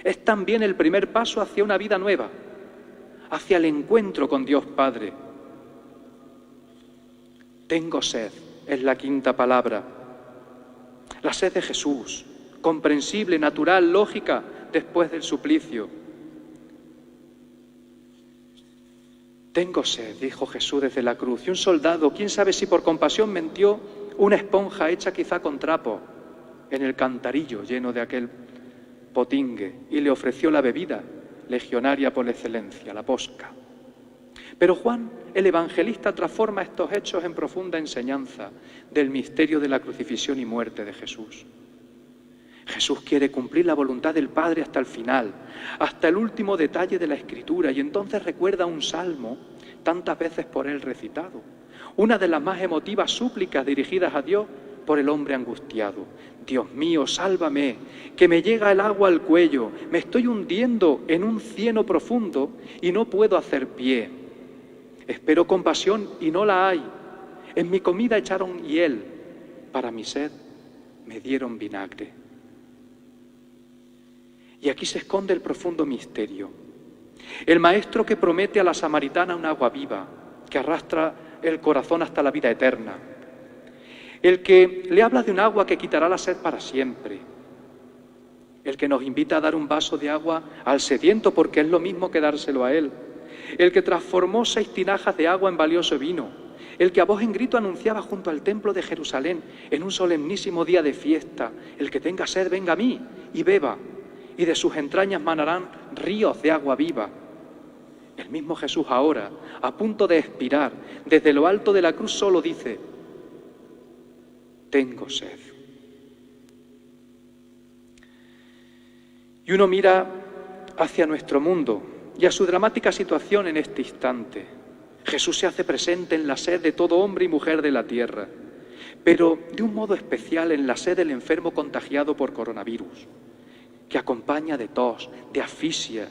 [SPEAKER 1] es también el primer paso hacia una vida nueva, hacia el encuentro con Dios Padre. Tengo sed, es la quinta palabra. La sed de Jesús, comprensible, natural, lógica, después del suplicio. Tengo sed, dijo Jesús desde la cruz, y un soldado, quién sabe si por compasión metió una esponja hecha quizá con trapo en el cantarillo lleno de aquel potingue y le ofreció la bebida legionaria por excelencia, la posca. Pero Juan, el evangelista, transforma estos hechos en profunda enseñanza del misterio de la crucifixión y muerte de Jesús. Jesús quiere cumplir la voluntad del Padre hasta el final, hasta el último detalle de la Escritura, y entonces recuerda un salmo tantas veces por él recitado, una de las más emotivas súplicas dirigidas a Dios por el hombre angustiado. Dios mío, sálvame, que me llega el agua al cuello, me estoy hundiendo en un cieno profundo y no puedo hacer pie. Espero compasión y no la hay. En mi comida echaron hiel, para mi sed me dieron vinagre. Y aquí se esconde el profundo misterio. El maestro que promete a la samaritana un agua viva, que arrastra el corazón hasta la vida eterna. El que le habla de un agua que quitará la sed para siempre. El que nos invita a dar un vaso de agua al sediento porque es lo mismo que dárselo a él. El que transformó 6 tinajas de agua en valioso vino. El que a voz en grito anunciaba junto al templo de Jerusalén en un solemnísimo día de fiesta. El que tenga sed, venga a mí y beba, y de sus entrañas manarán ríos de agua viva. El mismo Jesús ahora, a punto de expirar, desde lo alto de la cruz solo dice: tengo sed. Y uno mira hacia nuestro mundo y a su dramática situación en este instante. Jesús se hace presente en la sed de todo hombre y mujer de la tierra. pero de un modo especial en la sed del enfermo contagiado por coronavirus, que acompaña de tos, de asfixia,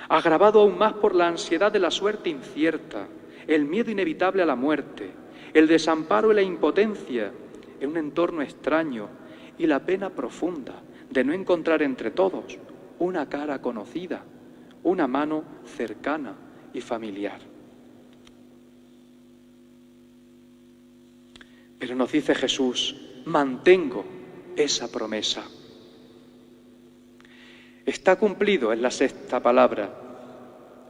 [SPEAKER 1] agravado aún más por la ansiedad de la suerte incierta, el miedo inevitable a la muerte, el desamparo y la impotencia en un entorno extraño y la pena profunda de no encontrar entre todos una cara conocida, una mano cercana y familiar. Pero nos dice Jesús, mantengo esa promesa. Está cumplido en la sexta palabra.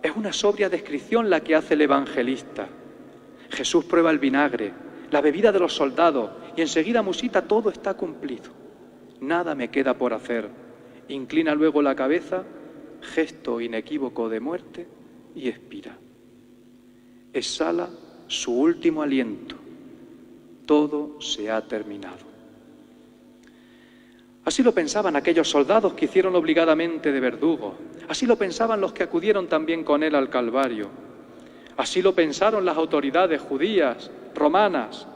[SPEAKER 1] Es una sobria descripción la que hace el evangelista. Jesús prueba el vinagre, la bebida de los soldados y enseguida musita, todo está cumplido. Nada me queda por hacer. Inclina luego la cabeza, gesto inequívoco de muerte, y expira. Exhala su último aliento. Todo se ha terminado. Así lo pensaban aquellos soldados que hicieron obligadamente de verdugo. Así lo pensaban los que acudieron también con él al Calvario. Así lo pensaron las autoridades judías, romanas.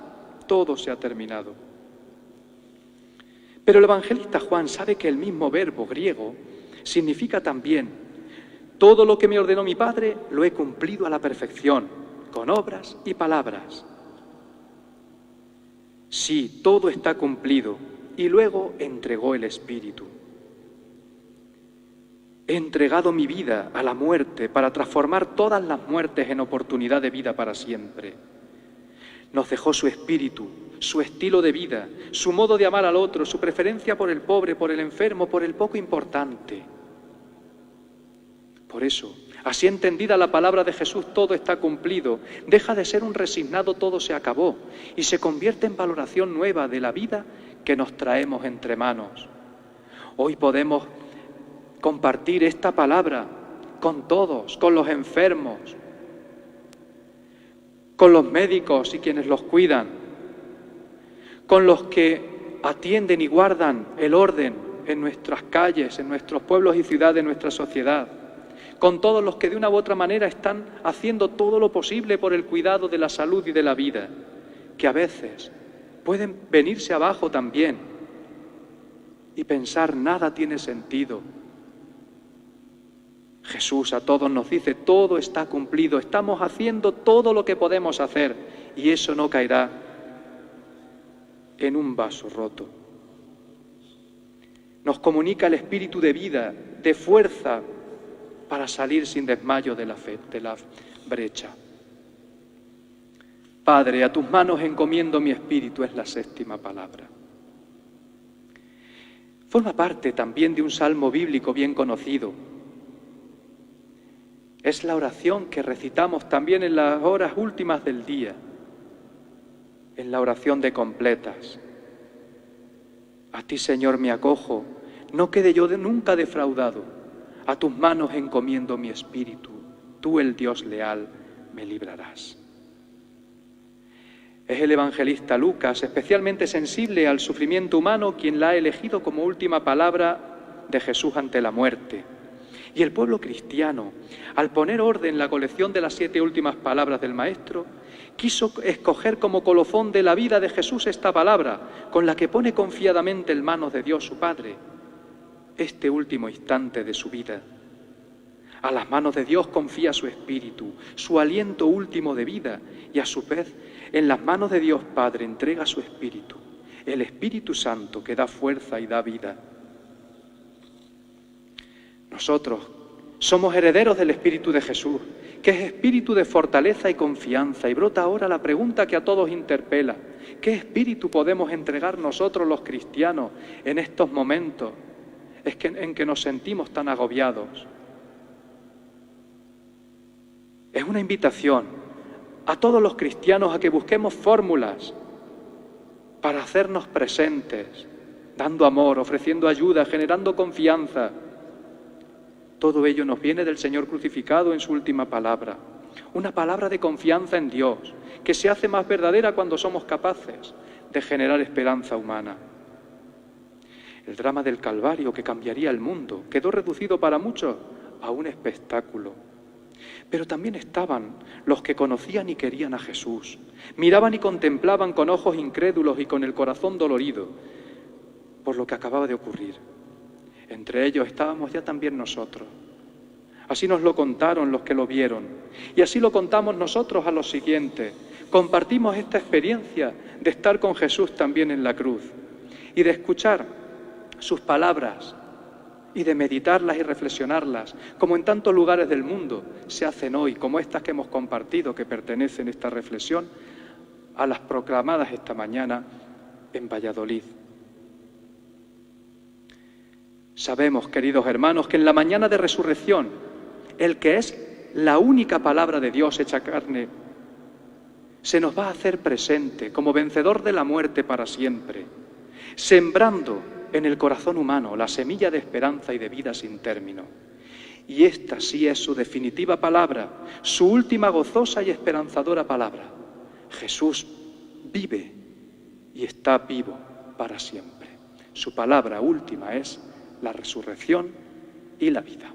[SPEAKER 1] Todo se ha terminado. Pero el evangelista Juan sabe que el mismo verbo griego significa también: todo lo que me ordenó mi Padre lo he cumplido a la perfección, con obras y palabras. Sí, todo está cumplido. Y luego entregó el Espíritu. He entregado mi vida a la muerte para transformar todas las muertes en oportunidad de vida para siempre. Nos dejó su espíritu, su estilo de vida, su modo de amar al otro, su preferencia por el pobre, por el enfermo, por el poco importante. Por eso, así entendida la palabra de Jesús, todo está cumplido, deja de ser un resignado todo se acabó y se convierte en valoración nueva de la vida que nos traemos entre manos. Hoy podemos compartir esta palabra con todos, con los enfermos, con los médicos y quienes los cuidan, con los que atienden y guardan el orden en nuestras calles, en nuestros pueblos y ciudades, en nuestra sociedad, con todos los que de una u otra manera están haciendo todo lo posible por el cuidado de la salud y de la vida, que a veces pueden venirse abajo también y pensar nada tiene sentido. Jesús a todos nos dice, todo está cumplido, estamos haciendo todo lo que podemos hacer y eso no caerá en un vaso roto. Nos comunica el espíritu de vida, de fuerza para salir sin desmayo de la brecha. Padre, a tus manos encomiendo mi espíritu, es la séptima palabra. Forma parte también de un salmo bíblico bien conocido. Es la oración que recitamos también en las horas últimas del día, en la oración de completas. A ti, Señor, me acojo, no quede yo nunca defraudado. A tus manos encomiendo mi espíritu, tú, el Dios leal, me librarás. Es el evangelista Lucas, especialmente sensible al sufrimiento humano, quien la ha elegido como última palabra de Jesús ante la muerte. Y el pueblo cristiano, al poner orden en la colección de las 7 últimas palabras del Maestro, quiso escoger como colofón de la vida de Jesús esta palabra, con la que pone confiadamente en manos de Dios su Padre este último instante de su vida. A las manos de Dios confía su espíritu, su aliento último de vida, y a su vez en las manos de Dios Padre entrega su espíritu, el Espíritu Santo que da fuerza y da vida. Nosotros somos herederos del Espíritu de Jesús, que es espíritu de fortaleza y confianza, y brota ahora la pregunta que a todos interpela: ¿qué espíritu podemos entregar nosotros los cristianos en estos momentos en que nos sentimos tan agobiados? Es una invitación a todos los cristianos a que busquemos fórmulas para hacernos presentes, dando amor, ofreciendo ayuda, generando confianza. Todo ello nos viene del Señor crucificado en su última palabra, una palabra de confianza en Dios, que se hace más verdadera cuando somos capaces de generar esperanza humana. El drama del Calvario, que cambiaría el mundo, quedó reducido para muchos a un espectáculo. Pero también estaban los que conocían y querían a Jesús, miraban y contemplaban con ojos incrédulos y con el corazón dolorido por lo que acababa de ocurrir. Entre ellos estábamos ya también nosotros. Así nos lo contaron los que lo vieron, y así lo contamos nosotros a los siguientes. Compartimos esta experiencia de estar con Jesús también en la cruz y de escuchar sus palabras y de meditarlas y reflexionarlas, como en tantos lugares del mundo se hacen hoy, como estas que hemos compartido, que pertenecen a esta reflexión, a las proclamadas esta mañana en Valladolid. Sabemos, queridos hermanos, que en la mañana de resurrección, el que es la única palabra de Dios hecha carne, se nos va a hacer presente como vencedor de la muerte para siempre, sembrando en el corazón humano la semilla de esperanza y de vida sin término. Y esta sí es su definitiva palabra, su última gozosa y esperanzadora palabra. Jesús vive y está vivo para siempre. Su palabra última es la resurrección y la vida.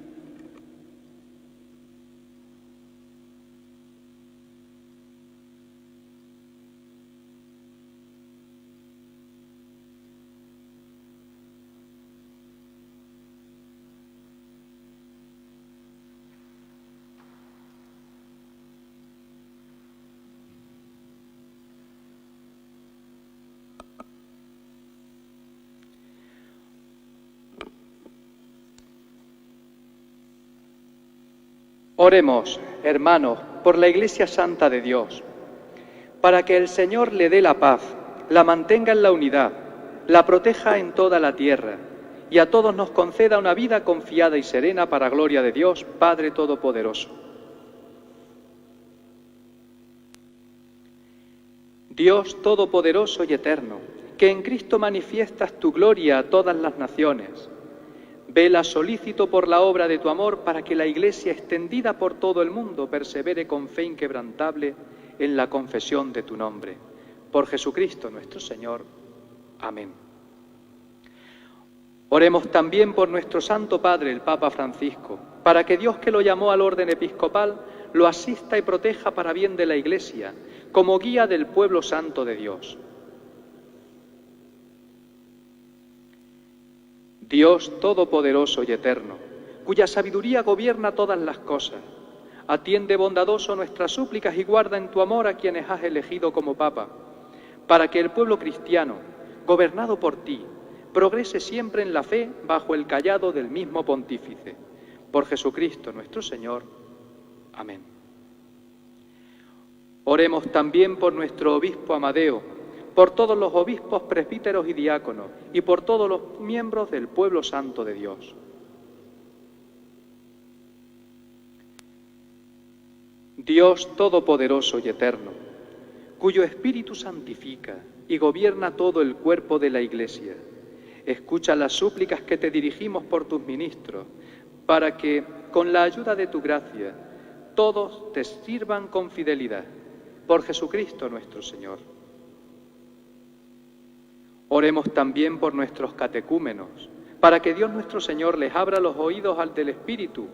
[SPEAKER 1] Oremos, hermanos, por la Iglesia Santa de Dios, para que el Señor le dé la paz, la mantenga en la unidad, la proteja en toda la tierra y a todos nos conceda una vida confiada y serena para gloria de Dios, Padre Todopoderoso. Dios Todopoderoso y Eterno, que en Cristo manifiestas tu gloria a todas las naciones, vela solícito por la obra de tu amor para que la Iglesia extendida por todo el mundo persevere con fe inquebrantable en la confesión de tu nombre. Por Jesucristo nuestro Señor. Amén. Oremos también por nuestro Santo Padre, el Papa Francisco, para que Dios, que lo llamó al orden episcopal, lo asista y proteja para bien de la Iglesia, como guía del pueblo santo de Dios. Dios Todopoderoso y Eterno, cuya sabiduría gobierna todas las cosas, atiende bondadoso nuestras súplicas y guarda en tu amor a quienes has elegido como Papa, para que el pueblo cristiano, gobernado por ti, progrese siempre en la fe bajo el cayado del mismo pontífice. Por Jesucristo nuestro Señor. Amén. Oremos también por nuestro obispo Amadeo, por todos los obispos, presbíteros y diáconos, y por todos los miembros del pueblo santo de Dios. Dios Todopoderoso y Eterno, cuyo Espíritu santifica y gobierna todo el cuerpo de la Iglesia, escucha las súplicas que te dirigimos por tus ministros, para que, con la ayuda de tu gracia, todos te sirvan con fidelidad. Por Jesucristo nuestro Señor. Oremos también por nuestros catecúmenos, para que Dios nuestro Señor les abra los oídos al del Espíritu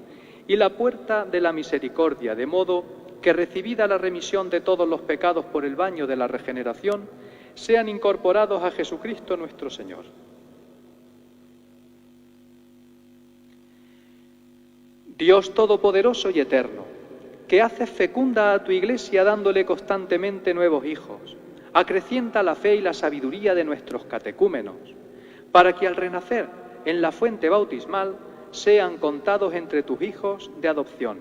[SPEAKER 1] y la puerta de la misericordia, de modo que, recibida la remisión de todos los pecados por el baño de la regeneración, sean incorporados a Jesucristo nuestro Señor. Dios Todopoderoso y Eterno, que haces fecunda a tu Iglesia dándole constantemente nuevos hijos, acrecienta la fe y la sabiduría de nuestros catecúmenos, para que al renacer en la fuente bautismal sean contados entre tus hijos de adopción.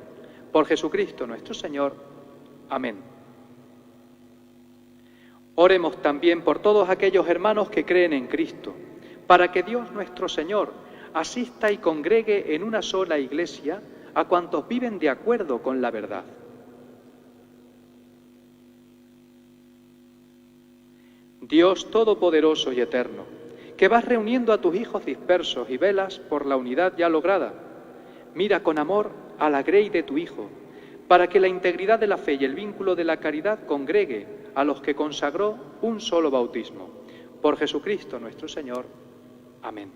[SPEAKER 1] Por Jesucristo nuestro Señor. Amén. Oremos también por todos aquellos hermanos que creen en Cristo, para que Dios nuestro Señor asista y congregue en una sola Iglesia a cuantos viven de acuerdo con la verdad. Dios Todopoderoso y Eterno, que vas reuniendo a tus hijos dispersos y velas por la unidad ya lograda, mira con amor a la grey de tu Hijo, para que la integridad de la fe y el vínculo de la caridad congregue a los que consagró un solo bautismo. Por Jesucristo nuestro Señor. Amén.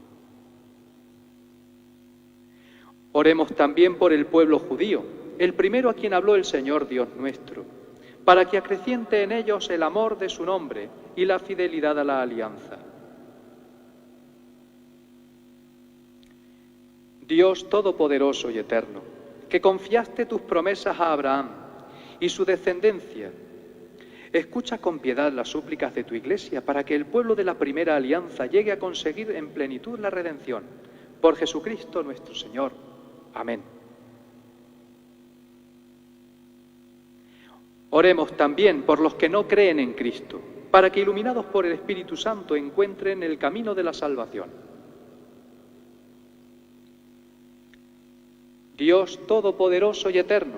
[SPEAKER 1] Oremos también por el pueblo judío, el primero a quien habló el Señor Dios nuestro, para que acreciente en ellos el amor de su nombre y la fidelidad a la alianza. Dios Todopoderoso y Eterno, que confiaste tus promesas a Abraham y su descendencia, escucha con piedad las súplicas de tu Iglesia para que el pueblo de la primera alianza llegue a conseguir en plenitud la redención. Por Jesucristo nuestro Señor. Amén. Oremos también por los que no creen en Cristo, para que iluminados por el Espíritu Santo encuentren el camino de la salvación. Dios Todopoderoso y Eterno,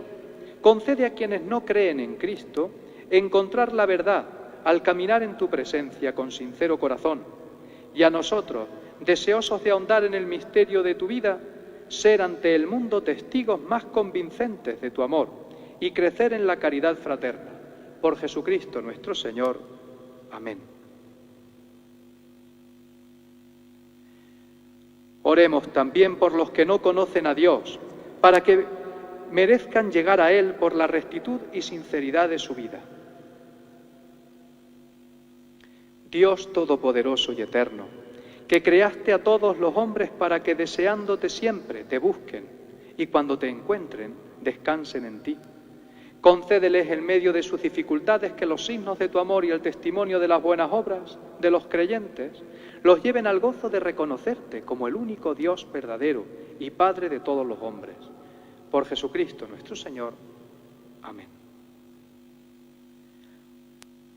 [SPEAKER 1] concede a quienes no creen en Cristo encontrar la verdad al caminar en tu presencia con sincero corazón, y a nosotros, deseosos de ahondar en el misterio de tu vida, ser ante el mundo testigos más convincentes de tu amor y crecer en la caridad fraterna. Por Jesucristo nuestro Señor. Amén. Oremos también por los que no conocen a Dios, para que merezcan llegar a Él por la rectitud y sinceridad de su vida. Dios Todopoderoso y Eterno, que creaste a todos los hombres para que deseándote siempre te busquen y cuando te encuentren descansen en ti. Concédeles en medio de sus dificultades que los signos de tu amor y el testimonio de las buenas obras de los creyentes los lleven al gozo de reconocerte como el único Dios verdadero y Padre de todos los hombres. Por Jesucristo nuestro Señor. Amén.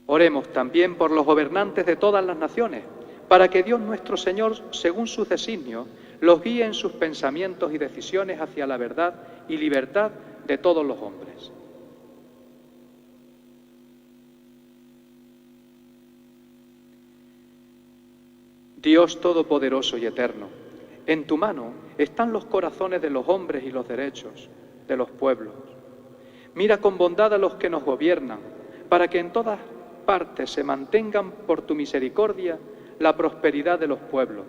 [SPEAKER 1] Oremos también por los gobernantes de todas las naciones, para que Dios nuestro Señor, según sus designios, los guíe en sus pensamientos y decisiones hacia la verdad y libertad de todos los hombres. Dios Todopoderoso y Eterno, en tu mano están los corazones de los hombres y los derechos de los pueblos. Mira con bondad a los que nos gobiernan, para que en todas partes se mantengan por tu misericordia la prosperidad de los pueblos,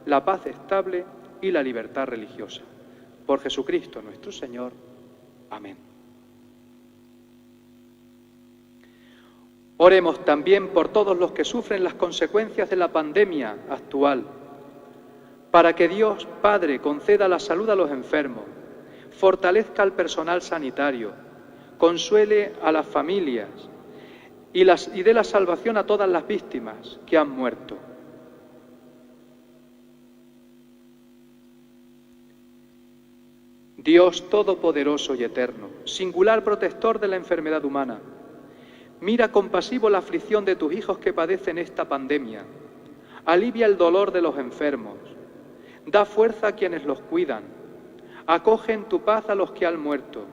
[SPEAKER 1] la paz estable y la libertad religiosa. Por Jesucristo nuestro Señor. Amén. Oremos también por todos los que sufren las consecuencias de la pandemia actual, para que Dios Padre conceda la salud a los enfermos, fortalezca al personal sanitario, consuele a las familias y dé la salvación a todas las víctimas que han muerto. Dios Todopoderoso y Eterno, singular protector de la enfermedad humana, mira compasivo la aflicción de tus hijos que padecen esta pandemia, alivia el dolor de los enfermos, da fuerza a quienes los cuidan, acoge en tu paz a los que han muerto,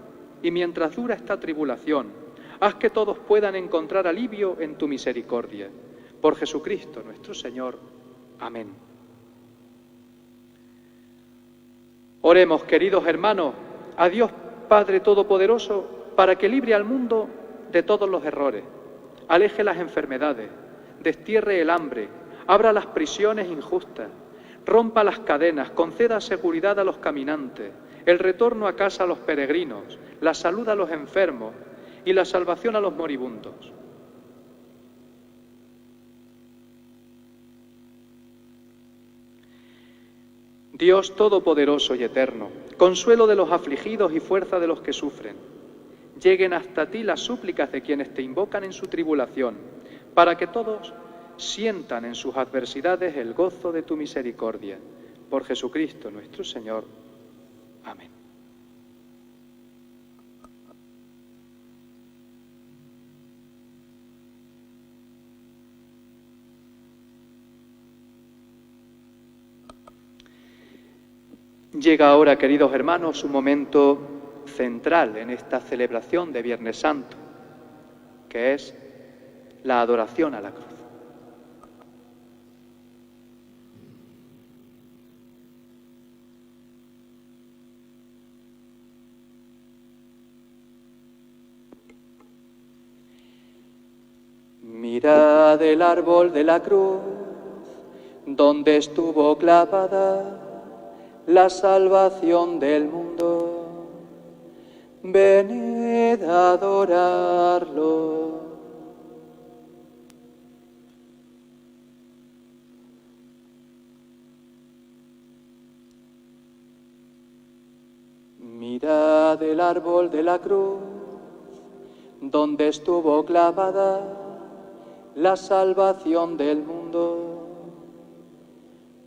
[SPEAKER 1] y mientras dura esta tribulación, haz que todos puedan encontrar alivio en tu misericordia. Por Jesucristo nuestro Señor. Amén. Oremos, queridos hermanos, a Dios Padre Todopoderoso, para que libre al mundo de todos los errores, aleje las enfermedades, destierre el hambre, abra las prisiones injustas, rompa las cadenas, conceda seguridad a los caminantes, el retorno a casa a los peregrinos, la salud a los enfermos y la salvación a los moribundos. Dios Todopoderoso y Eterno, consuelo de los afligidos y fuerza de los que sufren, lleguen hasta ti las súplicas de quienes te invocan en su tribulación, para que todos sientan en sus adversidades el gozo de tu misericordia. Por Jesucristo nuestro Señor. Amén. Llega ahora, queridos hermanos, un momento central en esta celebración de Viernes Santo, que es la adoración a la cruz. Mirad el árbol de la cruz, donde estuvo clavada la salvación del mundo. Venid a adorarlo. Mirad el árbol de la cruz, donde estuvo clavada la salvación del mundo.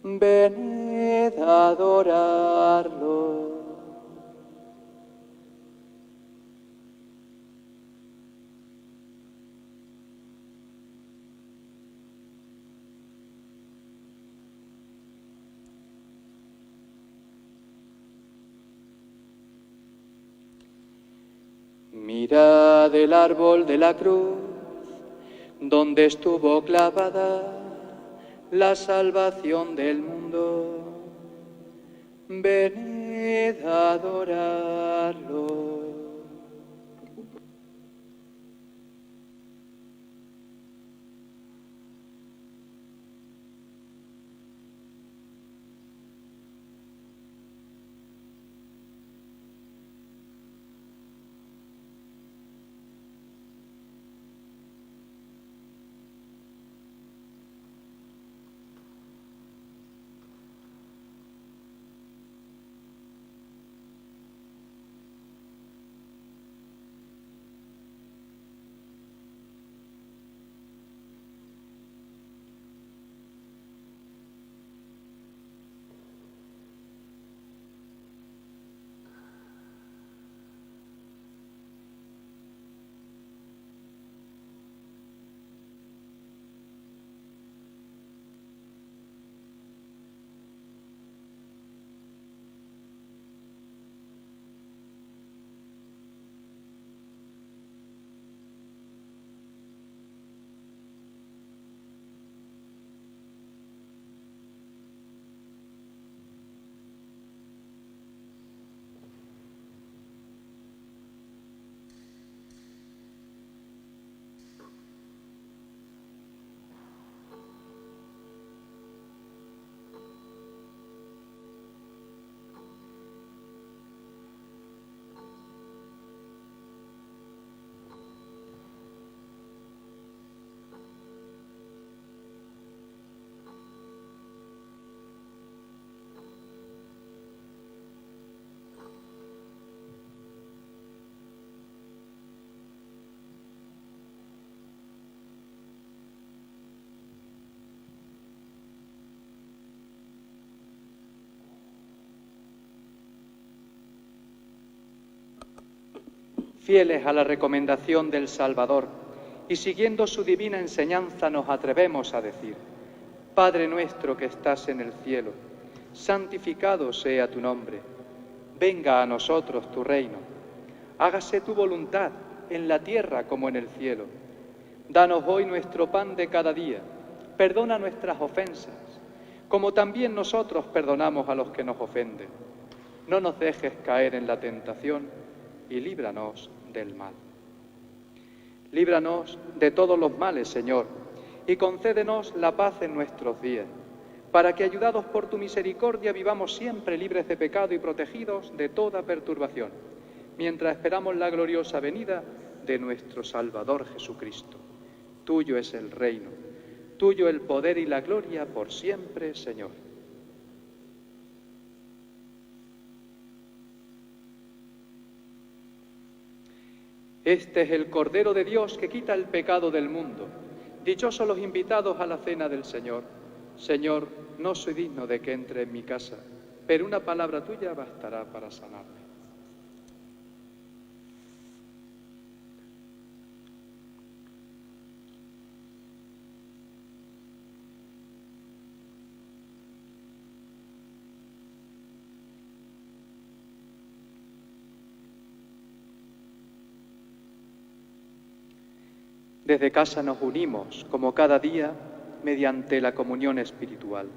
[SPEAKER 1] Venid a adorarlo. Mirad el árbol de la cruz, donde estuvo clavada la salvación del mundo. Venid a adorarlo. Fieles a la recomendación del Salvador y siguiendo su divina enseñanza nos atrevemos a decir: Padre nuestro que estás en el cielo, santificado sea tu nombre. Venga a nosotros tu reino. Hágase tu voluntad en la tierra como en el cielo. Danos hoy nuestro pan de cada día. Perdona nuestras ofensas, como también nosotros perdonamos a los que nos ofenden. No nos dejes caer en la tentación y líbranos del mal. Líbranos de todos los males, Señor, y concédenos la paz en nuestros días, para que, ayudados por tu misericordia, vivamos siempre libres de pecado y protegidos de toda perturbación, mientras esperamos la gloriosa venida de nuestro Salvador Jesucristo. Tuyo es el reino, tuyo el poder y la gloria por siempre, Señor. Este es el Cordero de Dios que quita el pecado del mundo. Dichosos los invitados a la cena del Señor. Señor, no soy digno de que entre en mi casa, pero una palabra tuya bastará para sanarme. Desde casa nos unimos, como cada día, mediante la comunión espiritual.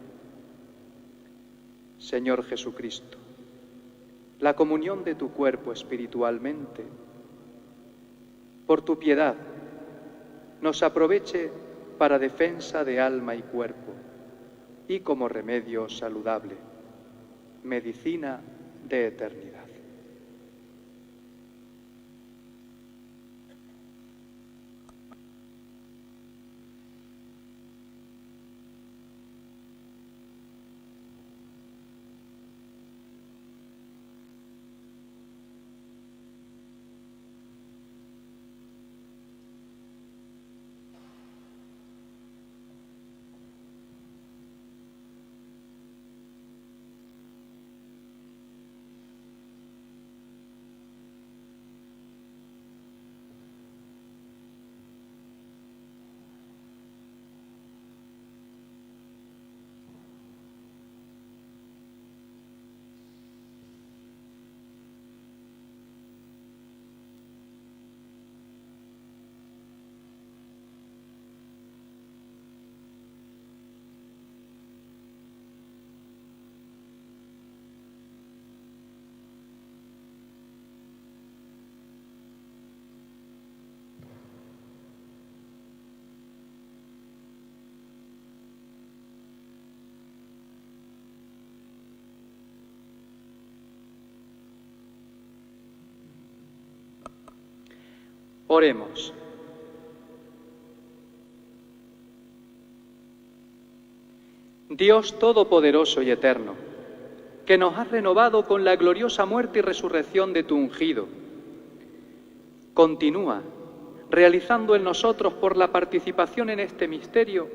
[SPEAKER 1] Señor Jesucristo, la comunión de tu cuerpo espiritualmente, por tu piedad, nos aproveche para defensa de alma y cuerpo y como remedio saludable, medicina de eternidad. Oremos. Dios Todopoderoso y Eterno, que nos has renovado con la gloriosa muerte y resurrección de tu ungido, continúa realizando en nosotros, por la participación en este misterio,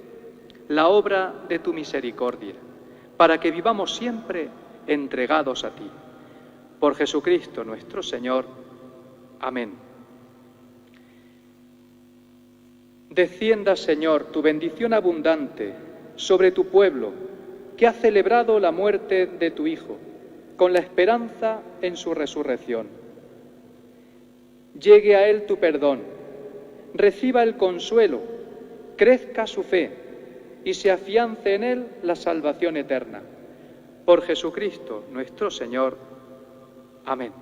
[SPEAKER 1] la obra de tu misericordia, para que vivamos siempre entregados a ti. Por Jesucristo nuestro Señor. Amén. Descienda, Señor, tu bendición abundante sobre tu pueblo, que ha celebrado la muerte de tu Hijo, con la esperanza en su resurrección. Llegue a él tu perdón, reciba el consuelo, crezca su fe y se afiance en él la salvación eterna. Por Jesucristo nuestro Señor. Amén.